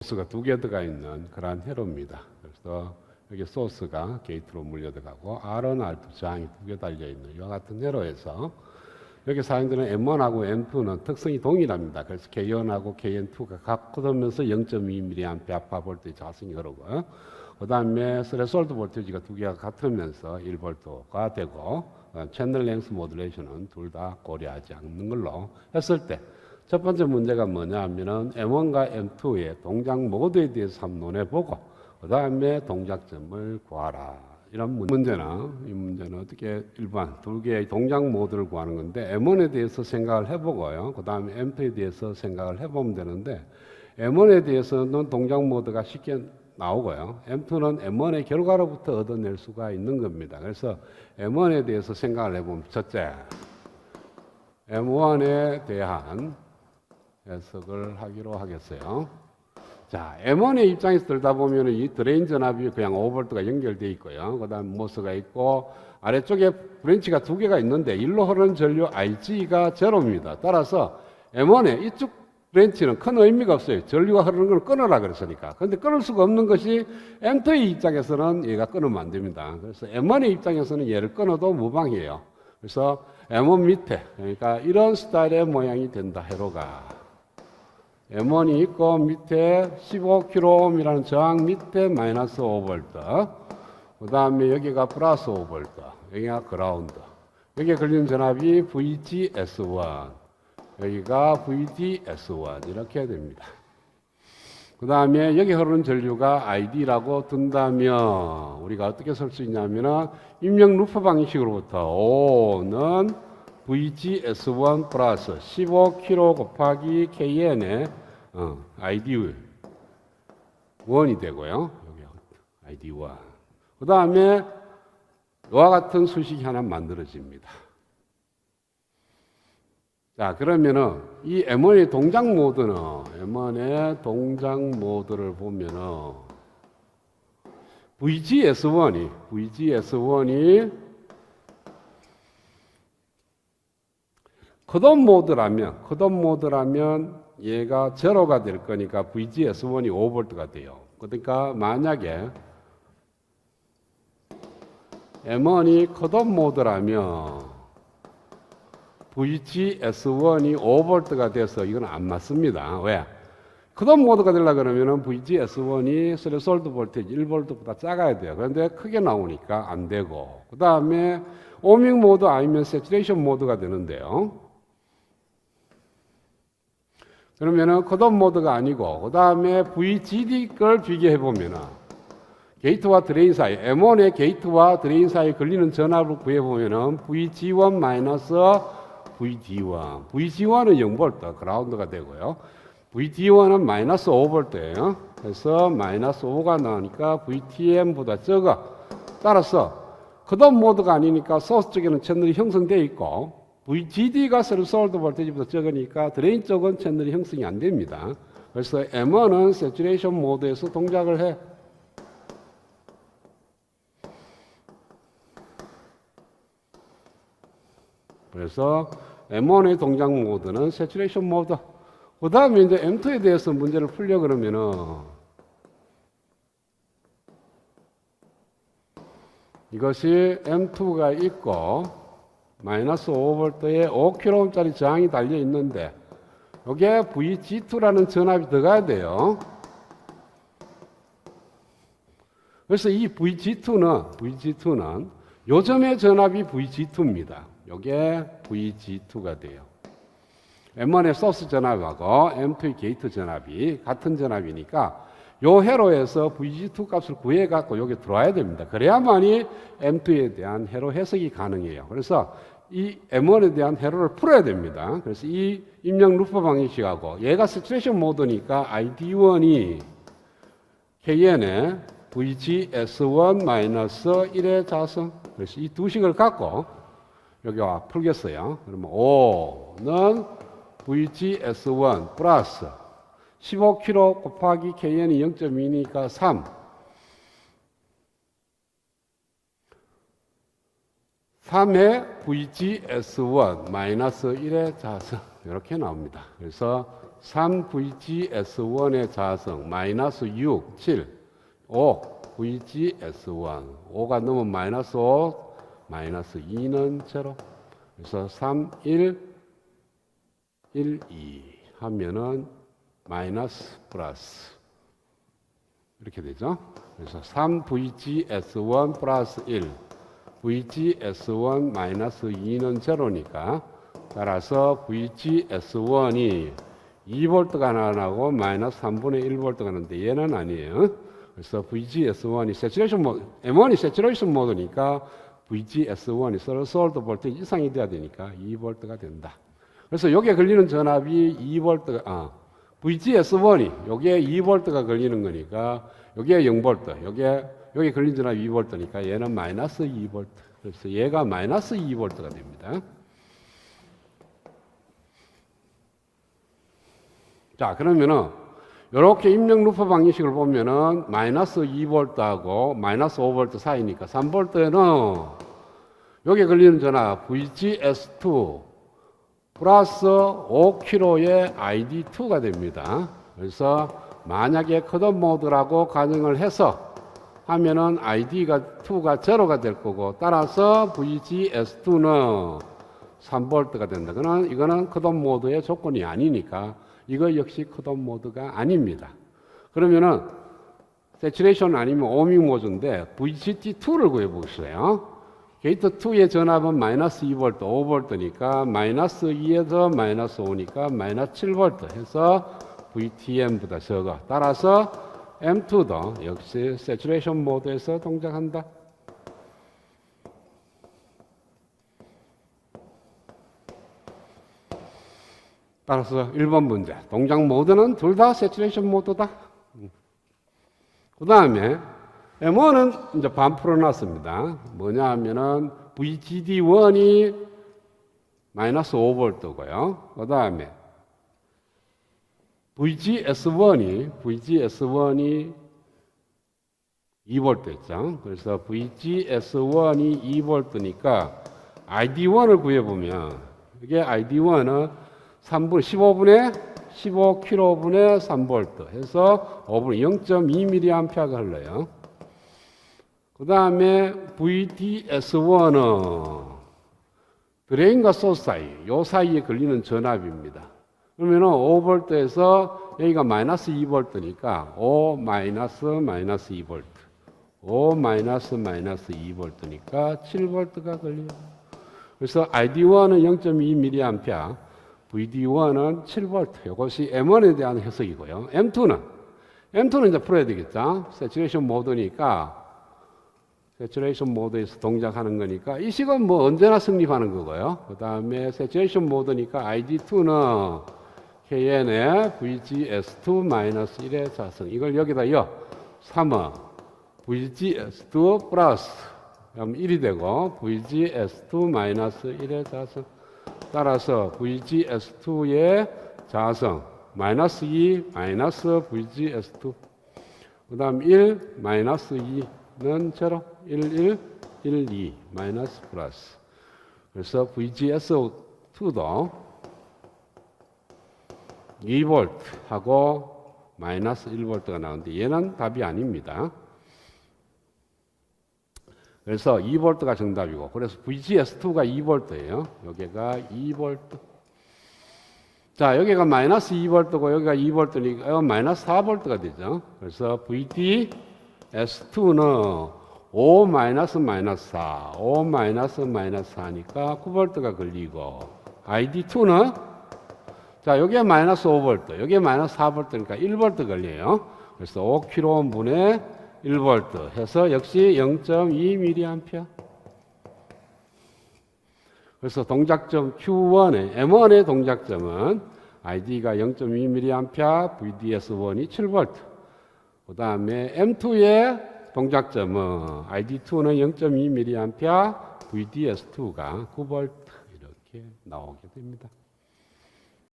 소스가 두 개 들어가 있는 그러한 회로입니다. 그래서 여기 소스가 게이트로 물려 들어가고 R은 R2 저항이 두 개 달려 있는 이와 같은 회로에서 여기 사용되는 M1하고 M2는 특성이 동일합니다. 그래서 K1하고 KN2가 각 끊으면서 0.2mA 아파 볼트의 자성이 흐르고요. 그 다음에 스레솔드 볼테이지가 두 개가 같으면서 1V가 되고 채널 랭스 모듈레이션은 둘 다 고려하지 않는 걸로 했을 때 첫 번째 문제가 뭐냐 하면은 M1과 M2의 동작 모드에 대해서 한번 논해보고 그 다음에 동작점을 구하라. 이런 이 문제는 어떻게 일반 두 개의 동작 모드를 구하는 건데 M1에 대해서 생각을 해보고요. 그 다음에 M2에 대해서 생각을 해보면 되는데 M1에 대해서는 동작 모드가 쉽게 나오고요. M2는 M1의 결과로부터 얻어낼 수가 있는 겁니다. 그래서 M1에 대해서 생각을 해보면 첫째, M1에 대한 해석을 하기로 하겠어요. 자, M1의 입장에서 들다 보면 이 드레인 전압이 그냥 5V가 연결되어 있고요. 그 다음 모스가 있고 아래쪽에 브랜치가 두 개가 있는데 일로 흐르는 전류 IG가 제로입니다. 따라서 M1의 이쪽 브랜치는 큰 의미가 없어요. 전류가 흐르는 걸 끊으라 그랬으니까. 그런데 끊을 수가 없는 것이 M2의 입장에서는 얘가 끊으면 안 됩니다. 그래서 M1의 입장에서는 얘를 끊어도 무방해요. 그래서 M1 밑에, 그러니까 이런 스타일의 모양이 된다, 회로가. M1이 있고 밑에 15kΩ이라는 저항 밑에 마이너스 5V, 그 다음에 여기가 플러스 5V, 여기가 그라운드, 여기에 걸리는 전압이 VGS1, 여기가 VDS1 이렇게 됩니다. 그 다음에 여기 흐르는 전류가 ID라고 둔다면 우리가 어떻게 쓸 수 있냐면은 입력 루프 방식으로부터 O는 VGS1 플러스 15kg 곱하기 KN의 ID 1이 되고요. 여기 ID 1. 그 다음에 이와 같은 수식이 하나 만들어집니다. 자, 그러면은 이 M1의 동작 모드는 M1의 동작 모드를 보면은 VGS1이 컷온 모드라면 얘가 제로가 될 거니까 VGS1이 5V가 돼요. 그러니까 만약에 M1이 컷온 모드라면 VGS1이 5V가 돼서 이건 안 맞습니다. 왜? 컷온 모드가 되려고 그러면 VGS1이 스레솔드 볼테이지 1V보다 작아야 돼요. 그런데 크게 나오니까 안 되고, 그 다음에 오밍 모드 아니면 세츄레이션 모드가 되는데요. 그러면은 컷온 모드가 아니고 그 다음에 VGD 걸 비교해 보면은 게이트와 드레인 사이, M1의 게이트와 드레인 사이에 걸리는 전압을 구해 보면은 VG1 마이너스 VD1, VG1은 0V 그라운드가 되고요. VD1은 마이너스 5V예요. 그래서 마이너스 5가 나오니까 VTM보다 적어. 따라서 컷온 모드가 아니니까 소스 쪽에는 채널이 형성되어 있고 VGD가 스레솔드 볼테이지보다 적으니까 드레인 쪽은 채널이 형성이 안 됩니다. 그래서 M1은 세츄레이션 모드에서 동작을 해. 그래서 M1의 동작 모드는 세츄레이션 모드. 그 다음에 이제 M2에 대해서 문제를 풀려 그러면은 이것이 M2가 있고 마이너스 5V에 5kΩ짜리 저항이 달려 있는데 여기에 VG2라는 전압이 들어가야 돼요. 그래서 이 VG2는 요점의 전압이 VG2입니다. 이게 VG2가 돼요. M1의 소스 전압하고 M2의 게이트 전압이 같은 전압이니까 요 회로에서 VG2 값을 구해갖고 여기 들어와야 됩니다. 그래야만이 M2에 대한 회로 해석이 가능해요. 그래서 이 M1에 대한 회로를 풀어야 됩니다. 그래서 이 입력 루프 방식하고 얘가 세츄레이션 모드니까 ID1이 KN의 VGS1-1의 자성. 그래서 이 두 식을 갖고 여기 와 풀겠어요. 그러면 O는 VGS1 플러스 15kg 곱하기 KN이 0.2니까 3. 3의 VGS1 마이너스 1의 자성. 이렇게 나옵니다. 그래서 3VGS1의 자성 마이너스 6, 7, 5 VGS1 5가 넘으면 마이너스 5, 마이너스 2는 제로. 그래서 3, 1, 1, 2 하면은 마이너스 플러스 이렇게 되죠. 그래서 3VGS1 플러스 1 VGS1 마이너스 2는 제로니까 따라서 VGS1이 2V가 나고 마이너스 3분의 1V가 나는데 얘는 아니에요. 그래서 VGS1이 세츄레이션 모드, M1이 세츄레이션 모드니까 VGS1이 서르솔드 볼테이지 이상이 돼야 되니까 2V가 된다. 그래서 여기에 걸리는 전압이 2V가, VGS1이 여기에 2V가 걸리는 거니까 여기에 0V, 여기에 걸린 전압이 2V니까 얘는 마이너스 2V. 그래서 얘가 마이너스 2V가 됩니다. 자, 그러면은 이렇게 입력 루프 방식을 보면은 마이너스 2V하고 마이너스 5V 사이니까 3V에는 여기에 걸리는 전압 VGS2 플러스 5kg의 ID2가 됩니다. 그래서 만약에 컷오프 모드라고 가정을 해서 하면은 ID가 2가 제로가 될 거고 따라서 VGS2는 3V가 된다. 그러나 이거는 컷오프 모드의 조건이 아니니까 이거 역시 컷오프 모드가 아닙니다. 그러면은 세츄레이션 아니면 오밍 모드인데 VGT2를 구해보겠어요. 게이트 2의 전압은 마이너스 2V, 5V니까 마이너스 2에서 마이너스 5니까 마이너스 7V 해서 VTM보다 적어. 따라서 M2도 역시 세츄레이션 모드에서 동작한다. 따라서 1번 문제. 동작 모드는 둘 다 세츄레이션 모드다. 그 다음에 M1은 이제 반 풀어놨습니다. 뭐냐 하면은 VGD1이 마이너스 5V고요. 그 다음에 VGS1이 2V였죠. 그래서 VGS1이 2V니까 ID1을 구해보면 이게 ID1은 15분의 15kV분의 3V 해서 5분의 0.2mA가 흘러요. 그 다음에 VDS1은 드레인과 소스 사이, 요 사이에 걸리는 전압입니다. 그러면은 5V에서 여기가 마이너스 2V니까 5 마이너스 마이너스 2V, 5 마이너스 마이너스 2V니까 7V가 걸려요. 그래서 ID1은 0.2mA, VD1은 7V. 이것이 M1에 대한 해석이고요. M2는 이제 풀어야 되겠죠. 세츄레이션 모드니까, 세츄레이션 모드에서 동작하는 거니까, 이 식은 뭐 언제나 성립하는 거고요. 그 다음에 세츄레이션 모드니까 ID2는 KN의 VGS2-1의 자성. 이걸 여기다 3은 VGS2 플러스 1이 되고, VGS2-1의 자성. 따라서 VGS2의 자성 마이너스 2 마이너스 VGS2 그 다음 1 마이너스 2는 제로 1 1 1 2 마이너스 플러스. 그래서 VGS2도 2V 하고 마이너스 1V가 나오는데 얘는 답이 아닙니다. 그래서 2V가 정답이고, 그래서 VGS2가 2V예요. 여기가 2V. 자, 여기가 마이너스 2V고 여기가 2V니까 마이너스 4V가 되죠. 그래서 VDS2는 5 마이너스 마이너스 4, 5 마이너스 마이너스 4니까 9V가 걸리고, ID2는 자, 여기에 마이너스 5V, 여기에 마이너스 4V니까 1V 걸려요. 그래서 5kΩ분의 1V 해서 역시 0.2mA. 그래서 동작점 Q1의 M1의 동작점은 ID가 0.2mA, VDS1이 7V. 그 다음에 M2의 동작점은 ID2는 0.2mA, VDS2가 9V 이렇게 나오게 됩니다.